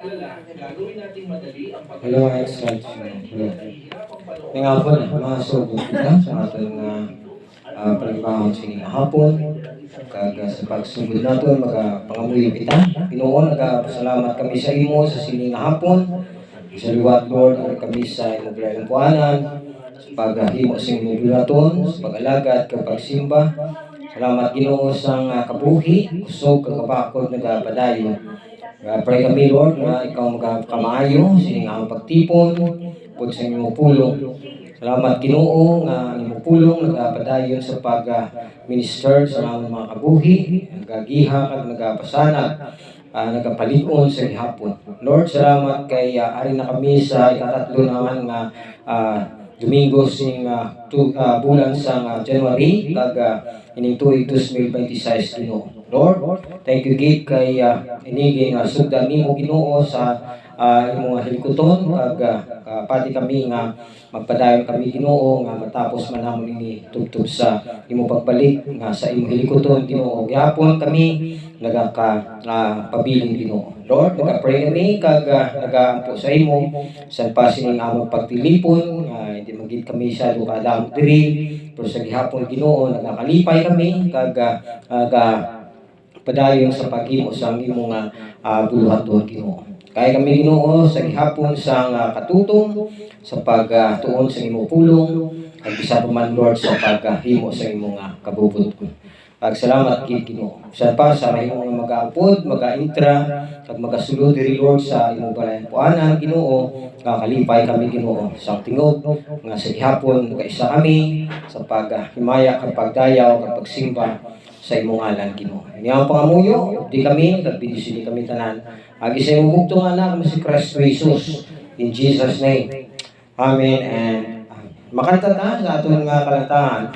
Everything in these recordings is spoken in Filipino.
Hello, mga ex-church. Hello. May nga po na, mga sugo kita sa ating palibangon sa hapon. Sa pagsugod natin, magapangamuyo kita. Pinoon, nagpasalamat kami sa imo sa sining hapon. Sa liwat, Lord, ang kami sa imong puanan, sa paghahimo sa imong naton, sa pag-alaga at kapagsimba. Salamat Ginoo sa kabuhi, kusog, kakabakod, nagpadayon. Pray kami, Lord, na ikaw magkamaayo sa inyong pagtipon, pag sa inyong pulong. Salamat Ginoo nga inyong pulong nagpadayon sa pag-minister sa mga kabuhi, nagagiha at nagapasanag, nagapalikon sa hapon. Lord, salamat kay ari na kami sa ikatatlo naman nga Domingo sing bulan sa January kag ining tuig 2026 Ginoo. Lord, thank you gid kay iniging sugdan nimo Ginoo sa imong hilikoton kag pati kami nga magpadayon kami Ginoo nga matapos man namon ini tubtub sa imong pagbalik nga sa imong hilikoton Ginoo. Gyapon kami pabiling Ginoo. Lord, nagka-pray kami kag nagaampo sa imo sa pasining among pagtilipon, hindi magid kami sa kadamo diri, pero sa gihapon Ginoo nagakalipay kami kag padayon sa paghimo sa imong buluhaton Ginoo. Kaya kami Ginoo sa gihapon sa katutong sa pagtuon sa imong pulong kag bisa pa man Lord sa paghimo sa imong kabubuton. Salamat kay Ginoo. Sa pa sa mahimong mag-aapod, mag-intra, kag magasulod diri Lord sa imong puanan Ginoo, kakalipay kami Ginoo sa tingog nga sa gihapon kaisa kami sa paghimaya kag pagdayaw kag pagsimba sa imong ngalan Ginoo. Ini ang pangamuyo, di kami kag binisili kami tanan. Agi sa imong bugtong anak nga si Kristo Jesus. In Jesus name. Amen and makanta ta sa aton nga kalantahan.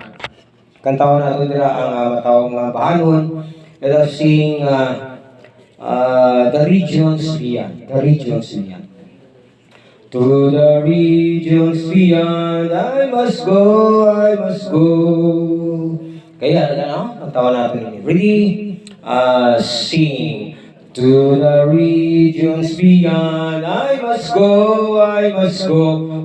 Kantawan nato dira ang matawag nga bahanon. Let us sing the regions beyond. The regions beyond. To the regions beyond, I must go, I must go. Kaya, ano? Kantawan natin ini. Ready? Sing. To the regions beyond, I must go,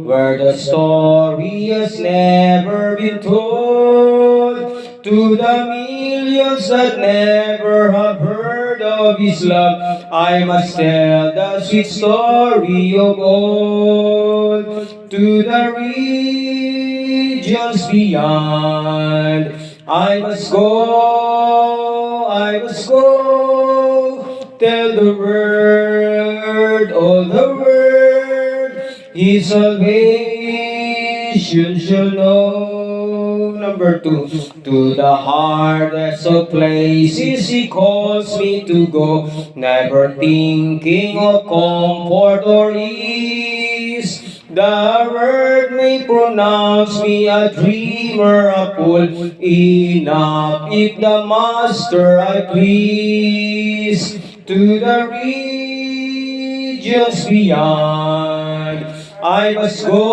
where the story has never been told. To the millions that never have heard of His love, I must tell the sweet story of old. To the regions beyond, I must go, tell the word, all the word, His salvation shall know. Number 2, to the hardest of places He calls me to go, never thinking of comfort or ease. The word may pronounce me a dreamer, a fool, enough if the Master I please. To the regions beyond, I must go,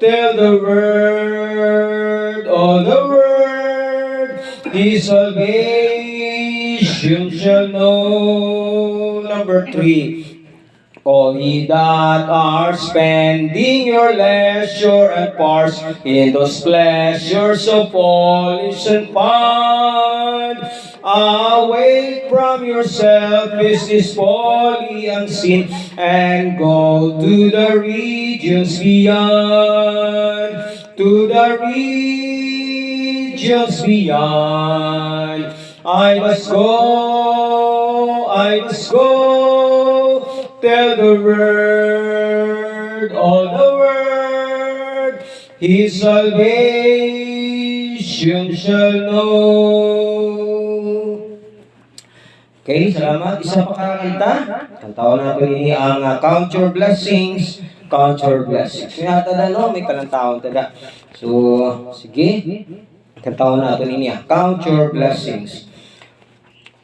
tell the word, all the word, His salvation shall know. Number 3, all ye that are spending your leisure and parts in those pleasures of polish and fun, away from yourself is this folly and sin, and go to the regions beyond. To the regions beyond, I must go, tell the word, all the word, His salvation shall know. Okay, salamat. Isa pa kakanta. Kantawan natin ini ang Count Your Blessings. Count Your Blessings. May tada no, may kalantawan tada. So, sige. Kantawan natin ini Count Your Blessings.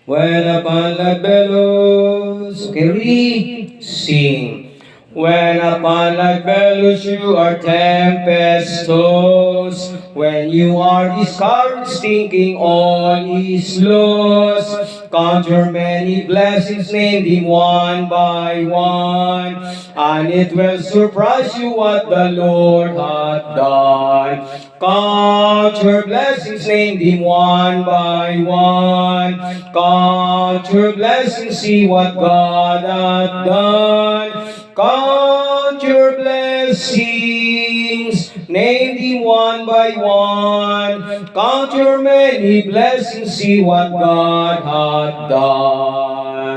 When upon the bellows, okay, sing. When upon like bellows you are tempest tossed, when you are discouraged thinking all is lost, count your many blessings, name them one by one, and it will surprise you what the Lord hath done. Count your blessings, name them one by one. Count your blessings, see what God hath done. Count your blessings, name them one by one. Count your many blessings, see what God hath done.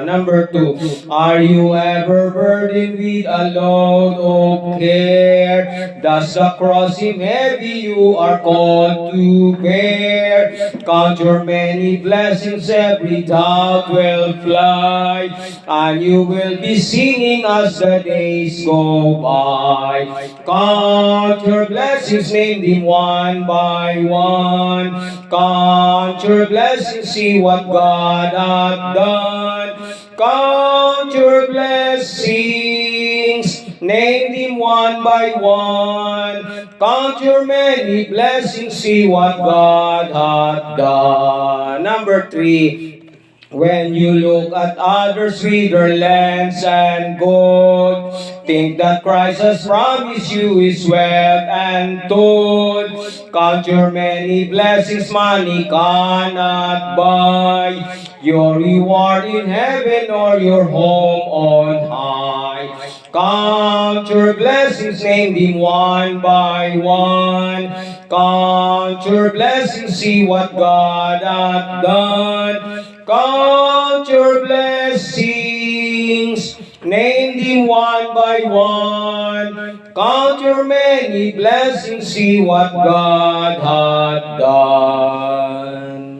Number 2, are you ever burdened with a load of care? Does the cross seem heavy you are called to bear? Count your many blessings, every doubt will fly, and you will be singing as the days go by. Count your blessings, name them one by one. Count your blessings, see what God hath done. Count your blessings, name them one by one. Count your many blessings, see what God hath done. Number 3, when you look at others with their lands and gold, think that Christ has promised you his wealth and told. Count your many blessings, money cannot buy your reward in heaven or your home on high. Count your blessings, name them one by one. Count your blessings, see what God hath done. Count your blessings, name them one by one. Count your many blessings, see what God hath done.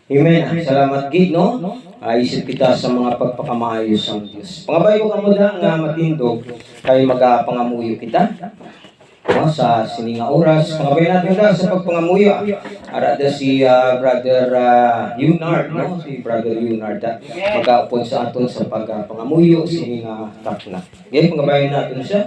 Amen. Salamat gid no. Isip kita sa mga pagpakamaayos ng Diyos. Pangabayo ka mo nga matindog kay magapangamuyo kita. No, sa sininga oras. Pangabayo natin na sa pagpangamuyo. Arada si Brother Yunard, no? Si Brother Yunard. Mag-aupon sa aton sa pagpangamuyo, sininga takna. Okay, pangabayo natin siya.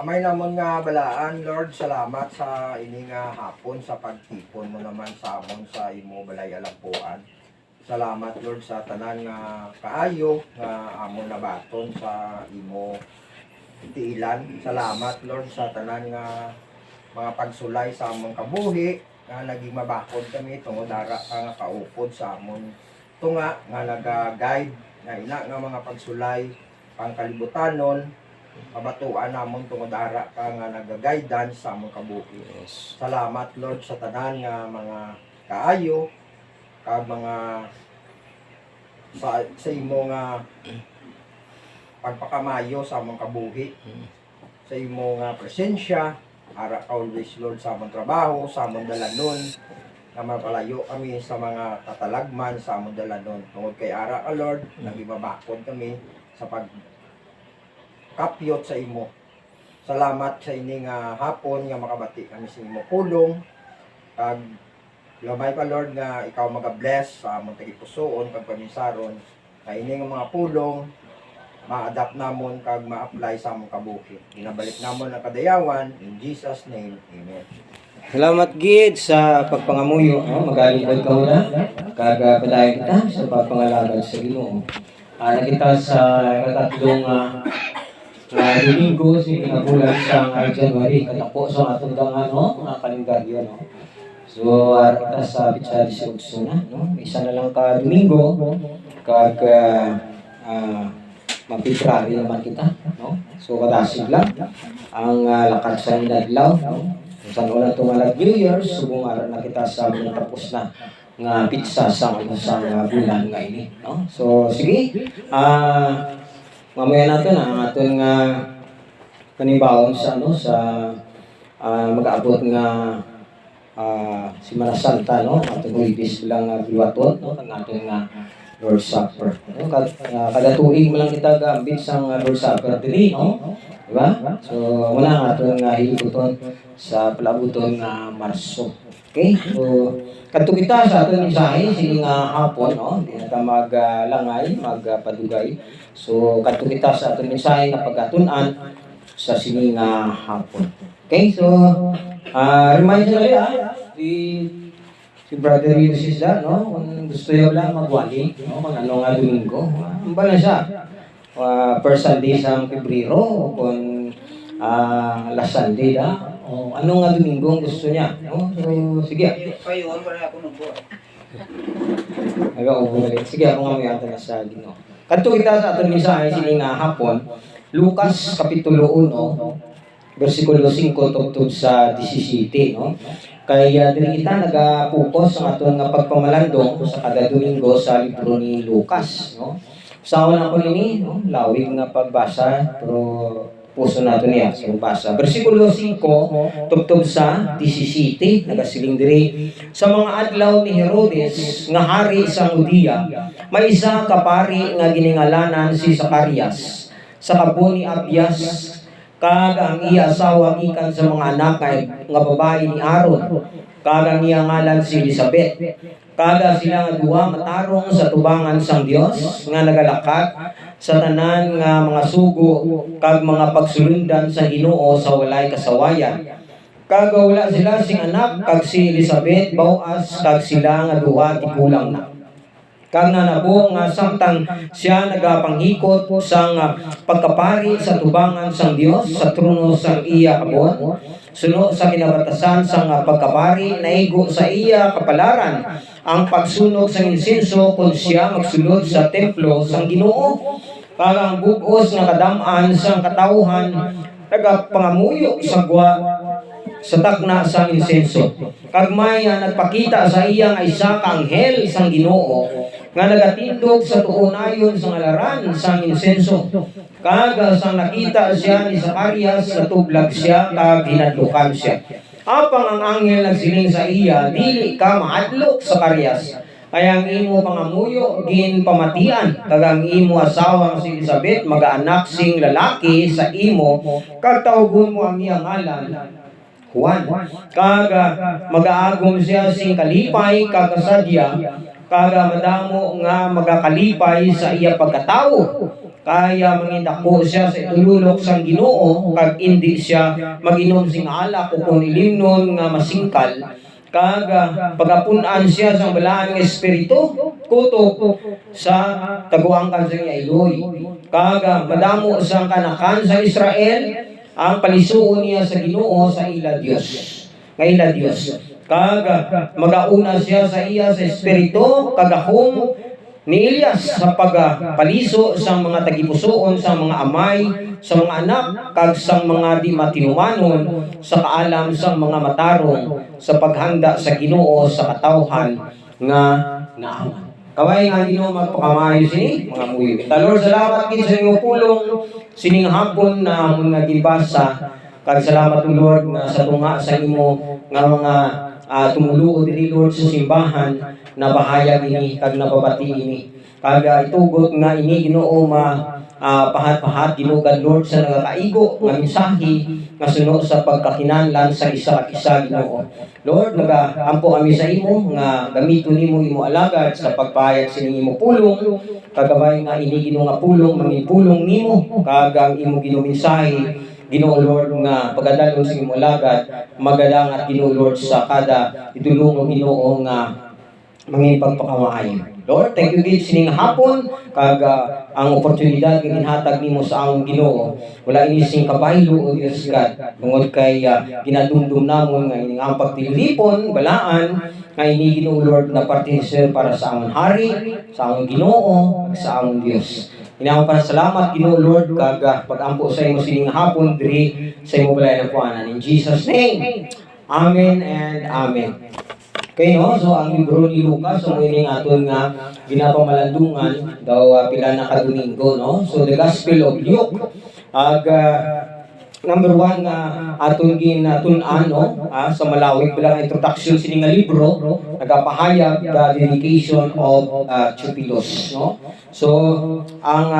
Amay namon nga balaan, Lord, salamat sa ini nga hapon sa pagtipon mo naman sa amon sa imo balay alampuan. Salamat, Lord, sa tanan nga kaayo nga amon nabaton sa imo tiilan. Salamat, Lord, sa tanan nga mga pagsulay sa amon kabuhi nga naging mabakod kami tungod dara ka nga kaupod sa amon tunga nga naga-guide nga ina nga mga pagsulay pangkalibutanon. Pabatuan namon tungod ara ka nga nagaguidance sa among kabuhi. Yes. Salamat, Lord, sa tanan nga mga kaayo kag mga sa imo nga pagpakamayo sa among kabuhi. Sa imo nga presensya, ara ka always, Lord, sa among trabaho, sa among dalanon, nga mapalayo kami sa mga tatalagman sa among dalanon. Tungod kay ara ka, Lord, nagibabakod kami sa kapyot sa imo. Salamat sa ini nga hapon nga makabati kami sa imo pulong. Kag lamay pa, Lord, nga ikaw maga-bless sa among tagipusoon kag pamisaron. Kay ini nga mga pulong ma-adapt namon kag ma-apply sa among kabuhi. Ginabalik namon ang kadayawan in Jesus name. Amen. Salamat gid sa pagpangamuyo. Magalingkod ka muna. Kag padayon kita sa pagpangalagad sa Ginoo. Nakita sa katatlong Domingo, si bulan sa January, katapo sa atong mga kalendaryo, no? So, kita sa Pitsa 18 na, no? Isa na lang ka Domingo, kag mag-February naman kita, no? So, kadasig lang ang lakad sa inadlaw, no? Sa ulang tumalag New Year's, subungaran na kita sa tapos na nga pizza sa bulan nga ini, no? So, sige, mamaya natin ang ating panibawon sa mag-aabot nga Semana Santa, no? Ating Huwebes lang biwaton, no? Ang ating Lord Supper. No? Kada tuig mo lang kita gambit sa Lord Supper dili, no? Diba? So, muna ang ating hibuton sa palabuton nga Marso. Okay? So, kadto kita sa ating mensahe sining hapon, no? Di na maglangay, magpadugay. So, kadto kita sa ating mensahe nga pagkatun-an sa sining hapon. Okay? So, remind nyo si Brother Ulysses da, no? Kung gusto niya lang magwali, no? Mag-ano nga Domingo. Ang bala siya. First Sunday sa Pebrero, kung last Sunday da. O, ano nga Domingo ang gusto niya, no? So, sige. Ayun, wala ako nung buwan. Nag-uulit. Sige, ako nga may ata na sa Ginoo. Kadto kita sa aton mensahe sining hapon, Lucas kapitulo 1, bersikulo 5 tungtod sa 17, no? Kaya diri kita nagapokus sa aton nga pagpamalandong sa kada Domingo sa libro ni Lucas, no? Usawa na ko nini, no? Lawig nga pagbasa, pero puso nato niya sa pagbasa. Bersikulo 5 tungtod sa 17, nagasiling diri sa mga adlaw ni Herodes nga hari sa Judea, may isa ka pari nga giningalanan si Zacarias sa kabon ni Abias, kag ang iya asawa gikan sa mga anak nga babae ni Aaron, kag ang iya ngalan si Elizabeth. Kada sila nga duha matarong sa tubangan sang Dios nga nagalakad sa tanan nga mga sugo kag mga pagsulundan sa Ginoo sa walay kasawayan. Kag wala sila sing anak, kag si Elizabeth bawas, kag sila nga duha tikulang na. Kag nanabo nga samtang siya nagapanghikot sang pagkapari sa tubangan sang Dios sa trono sang iya kabon, suno sa kinabatasan sang pagkapari, naigo sa iya kapalaran ang pagsunog sang insenso kung siya magsulod sa templo sang Ginoo. Kag ang bug-os nga kadam-an sang katawhan nagapangamuyo sa gwa sa takna sang insenso. Kag may nagpakita sa iya nga isa ka anghel sang Ginoo nga nagatindog sa tuunayon sa ngalaran sang insenso. Kag sang nakita siya ni Zacarias, natublag siya kag hinadlukan siya. Apang ang anghel nagsiling sa iya, dili ka maadlok, Zacarias. Ay ang imo pangamuyo gin pamatian, kag ang imo asawa si Elizabeth magaanak sing lalaki sa imo, kag tawgon mo ang iyang ngalan Juan. Kag magaagom siya sing kalipay kag kasadya, kag madamo nga magakalipay sa iya pagkatawo. Kaya mangindako siya sa itululok sang Ginoo, kag indi siya maginom sing alak o kung ilimnon nga masingkal. Kag pagapun-an siya sa balaan nga espiritu kutok sa taguangkan sa iya iloy. Kag madamo sang kanakan sa Israel ang palisuon niya sa Ginoo sa ila Dios. Nga ila Dios. Kag magauna siya sa iya sa espiritu kagahom ni Elias sa pagpaliso sa mga tagipusoon sa mga amay, sa mga anak, kag sa mga di matinumanon, sa kaalam sa mga matarong, sa paghanda sa Ginoo sa katawhan nga naaman. Kaway nga Ginoo magpakamayo sini mga muyo. Lord, salamat gid sa imong pulong sining hapon na amon nga gibasa. Kag salamat Lord nga sa tunga sa imo nga mga tumuluo diri Lord sa simbahan na bahayag ini kag nababati ini. Kag itugot nga ini Ginoo pahat-pahat ginugad Lord sa nagakaigo nga mensahe nga suno sa pagkakinahanglan sa isa ka isa Ginoo. Lord, nagaampo kami sa imo nga gamiton nimo imo alagad sa pagpahayag sining imo pulong. Kagabay nga ini Ginoo nga pulong mangin pulong nimo kag ang imo Ginoo mensahe Ginoo Lord nga pagadalon sa imo alagad magadangat Ginoo Lord sa kada itulong Ginoo nga mangin pagpakamaayo. Lord, thank you gid sining hapon kag ang oportunidad nga ginhatag nimo sa among Ginoo. Wala ini sing kabaylo o Dios God. Tungod kay ginadumdum namon nga ining ang pagtilipon balaan nga ini Ginoo Lord na partisir para sa among hari, sa among Ginoo, ug sa among Dios. Inako pa salamat Ginoo Lord kag pagampo sa imo sining hapon diri sa imo balay ng puanan. In Jesus name. Amen and amen. Okay, no? So, ang libro ni Lucas, so ining aton nga ginapamalandungan daw pila na ka Domingo, no? So, the Gospel of Luke. Number 1 nga aton ginatun-an, no? Sa malawig bilang introduction sining nga libro, nagapahayag the dedication of Theophilus, no? So, ang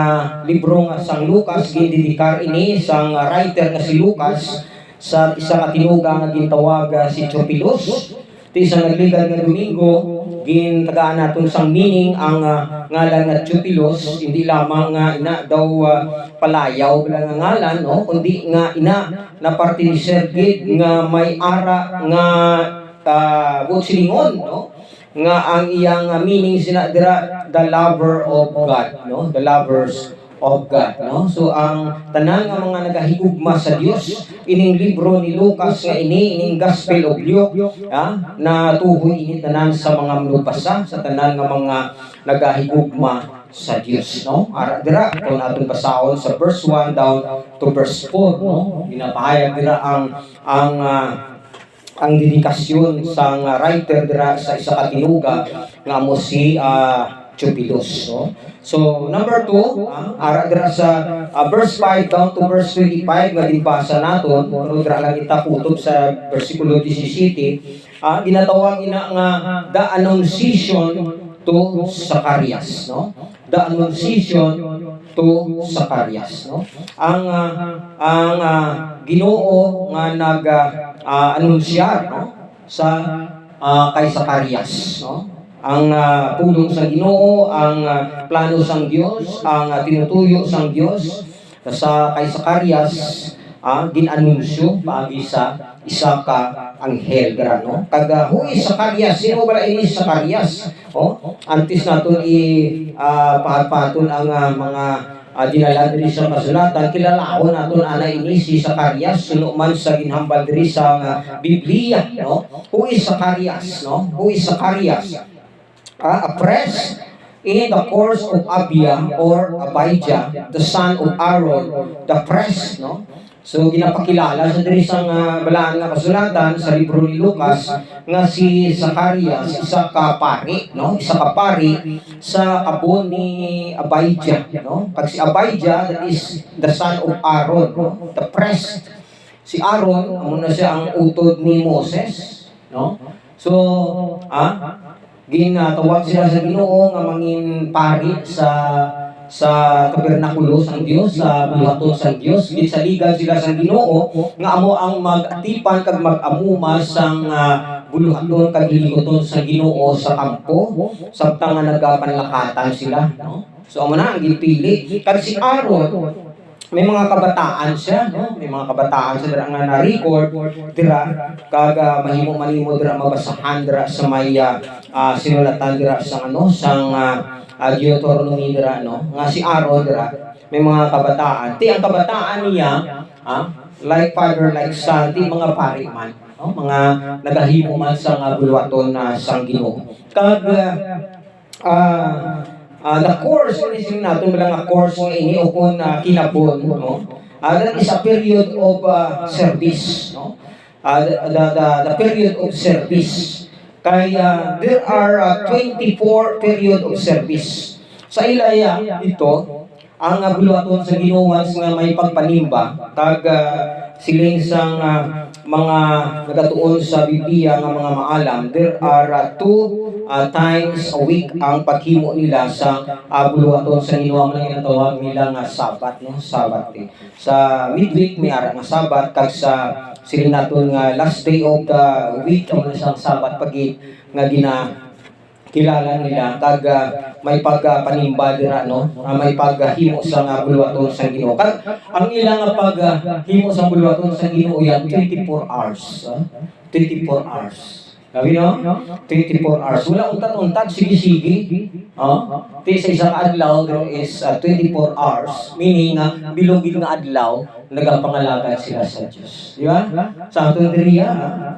libro nga sang Lucas gindedikar ini sang writer nga si Lucas sa isa ka tinuga nga gintawag si Theophilus. Ti sa nagligad nga Domingo, gintagaan naton sang meaning ang ngalan nga Theophilus, hindi lamang nga ina daw palayaw bilang nga ngalan, no? Kundi nga ina na parte ni Sergid nga may ara nga silingon, no? nga ang iyang meaning sina dira the lover of God, no? The lovers of God, no? So ang tanan nga mga nagahigugma sa Dios ining libro ni Lucas nga ining Gospel of Luke, na tuhoy ini tanan sa mga manubasa sa tanan nga mga nagahigugma sa Dios, no? Ara dira kung atong basahon sa verse 1 down to verse 4, no? Ginapahayag dira ang dedikasyon sa writer dira sa isa ka tinuga nga amo si Theophilus, no? So number 2, ara dira sa verse 5 down to verse 25 nga ginbasa naton, pero dira lang kita kutob sa bersikulo 17, ginatawag ina nga the Annunciation to Zacarias, no? The Annunciation to Zacarias, no? Ang Ginoo nga nag-anunsya, no? Sa kay Zacarias, no? Ang pulong sa Ginoo, ang plano sang Dios, ang tinutuyo sang Dios sa kay Zacarias, ginanunsyo paagi sa isa ka anghel dira, no? Kag who is Zacarias? Sino ba ini Zacarias? Antes naton pahapaton ang mga dinala diri sa kasulatan, kilalaon naton ana ini si Zacarias suno man sa ginhambal diri sa Biblia, no? Who is Zacarias, no? Who is Zacarias? A priest in the course of Abia or Abijah, the son of Aaron, the priest, no? So ginapakilala sa diri sang balaan nga kasulatan sa libro ni Lucas nga si Zacarias isa ka pari, no? Isa ka pari sa kabon ni Abijah, no? Pag si Abijah, that is the son of Aaron, no? The priest. Si Aaron amo na siya ang utod ni Moses, no? So ginatawag sila sa Ginoo nga mangin pari sa tabernakulo sang Dios, sa buhaton sang Dios. Ginsaligan sila sa Ginoo nga amo ang mag-atipan kag mag-amuma sang buluhaton kag lilikoton sa Ginoo sa kampo samtang nga nagapanlakatan sila, no? So amo na ang gipili. Kag si Aaron, may mga kabataan siya, no? May mga kabataan siya dira nga na-record dira kag mahimo dira mabasahan dira sa may sinulatan dira sa sang Deuteronomy dira, no? Nga si Aaron dira may mga kabataan. Ti ang kabataan niya, like father like son, ti mga pari man, no? Mga nagahimo man sa buluhaton sang Ginoo. Kag the course ini natin bilang course nga ini o kung kinapon, no? That is a period of service, no? The period of service. Kaya there are 24 period of service. Sa ilaya ito ang buluhaton sa Ginoo nga may pagpanimba kag siling sang mga nagatuon sa Biblia nga mga maalam, there are 2 times a week ang paghimo nila sa buluhaton sa Ginoo nga ginatawag nila nga Sabat, no? Sabat. Sa midweek may ara nga Sabat, kag sa siling naton nga last day of the week ang isang Sabat pagit nga kilala nila kag may pagpanimba dira, no? May paghimo sa buluhaton sa Ginoo. Kag ang ilang paghimo sa buluhaton sa Ginoo yan 24 hours, 24 hours. Gabi, no? 24 hours. Wala untat-untat, sige-sige. Ti sa isang adlaw there is 24 hours, meaning bilog-bilog nga adlaw nagapangalagan sila sa Dios. Di ba? Sa atong diriya,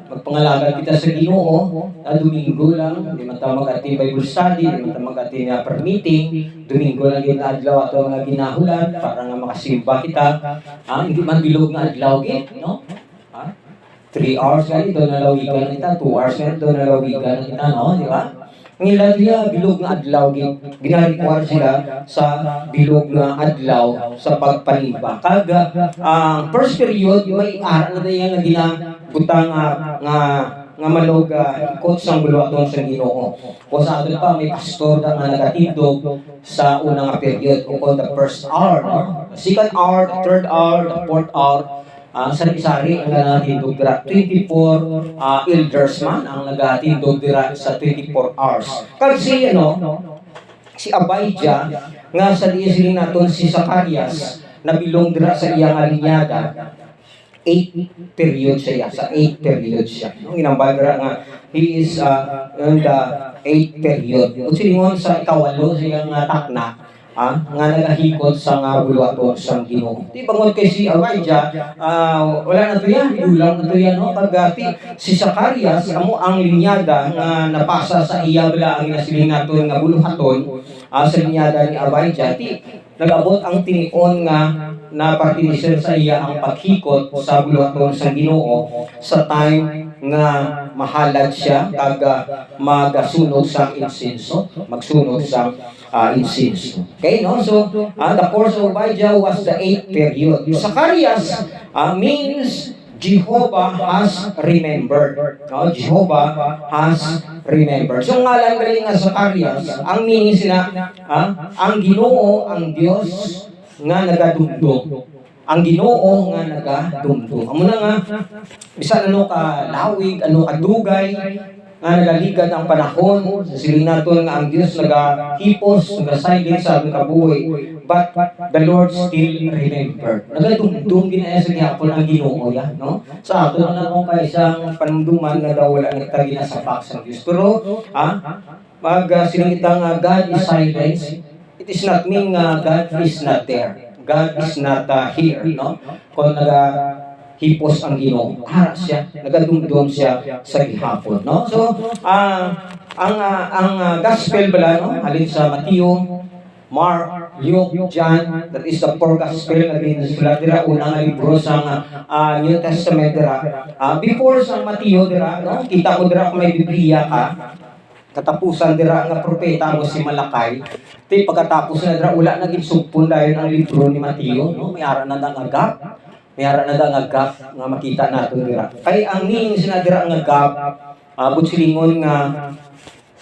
magpangalagan kita sa Ginoo, Domingo lang, di man ta mag-attend Bible study, di man ta mag-attend prayer meeting, Domingo lang yung adlaw ato nga ginahulan para nga makasimba kita. Hindi man bilog nga adlaw gid, no? 3 hours ganito nalawigan kita, 2 hours ganito nalawigan kita, no? Di ba? Ang ilan niya, bilog nga adlaw, ginarikuar sila sa bilog nga adlaw sa pagpanimba. Kag ang first period, yung may ara na yan na ginabutang nga malog ikot sang buluhaton sa Ginoo. O sa atin pa, may pastor na nga nagatindog sa unang period, o called the first hour, no? Second hour, the third hour, the fourth hour, sari-sari ang nagatindog dira. 24 elders man ang nagatindog dira sa 24 hours. Kag si Abijah nga sa diisiling naton si Zacarias nabilong dira sa iyang alinyada 8 period siya, sa 8 period siya. Ang ginambal dira nga he is in the 8 period. Kung silingon sa ikawalo siyang takna, nga nagahikot sa nga buluato sa Ginoo. Di bangon kay si Elijah, wala na to yan, ulang na to yan, no? Pagati si Zacarias, amo ang linyada nga napasa sa iya bala ang nasiling naton nga buluhaton sa linyada ni Elijah. Ti nagabot ang tinion nga na partition sa iya ang paghikot sa buluhaton sa Ginoo sa time nga mahalad siya kag magasunog sa insenso, magsunog sa insenso. Okay, no? So, the course of Elijah was the 8th period. Zacarias means Jehovah has remembered. No? Jehovah has remembered. So, ngalan galing nga Zacarias, ang meaning sina, ang Ginoo, ang Dios nga nagadumdum. Ang Ginoo nga nagadumdum. Amo na nga bisan ano ka lawig, ano ka dugay, nga nagaligad ang panahon sa siling naton nga ang Dios nagahipos, nagasilent sa atong kabuhi, but the Lord still remembered. Nagadumdum ginaya sa gihapon ang Ginoo ya, no? Sa ato na kung kay isang panumduman na daw wala nagtagi na sa box ng Dios. Pero siling itang God is silent. It is not mean God is not there. God is not here, no? Kung hipos ang Ginoo, ara siya, nagadumdum siya sa gihapon, no? So, ang gospel bala, no? Alin sa Mateo, Mark, Luke, John, that is the four gospel na ginasulat dira unang libro sa New Testament dira. Before sa Mateo dira, no? Kita mo dira kung may Biblia ka, katapusan dira nga propeta mo si Malakay. Ti pagkatapos na dira wala na ginsugpon dahil ang libro ni Mateo, no? May ara na agap. May ara na agap nga makita nato dira. Kay ang meaning sina dira nga agap, butsilingon nga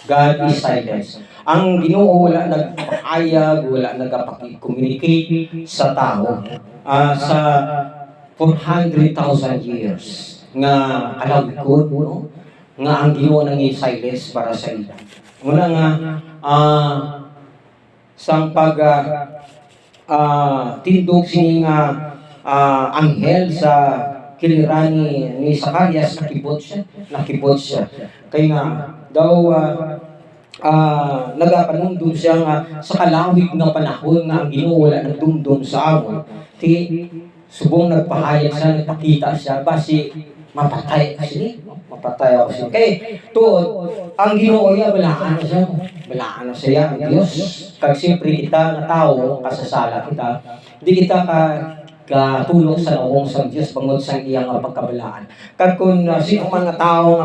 God is silent. Ang Ginoo wala nagpahayag, wala nagapaki-communicate sa tao sa 400,000 years nga kalawikon, no? Nga ang Ginoo nang silence para sa ila. Muna nga sang pag tindog sini nga anghel sa kilirani ni Zacarias, nakibot siya. Kaya nga daw nagapanumdum siya nga sa kalawig ng panahon nga ang Ginoo wala nagdumdum sa amon. Ti subong nagpahayag siya, nagpakita siya basi mapatay kasi mapatay ako siya. Kaya tuod, ang Ginoo niya balaan na siya ng Diyos. Kag siyempre kita nga tao, kasasala kita, hindi kita katulong sa nawong sa Diyos bangod sa iyang pagkabalaan. Kag kung sino man nga tao nga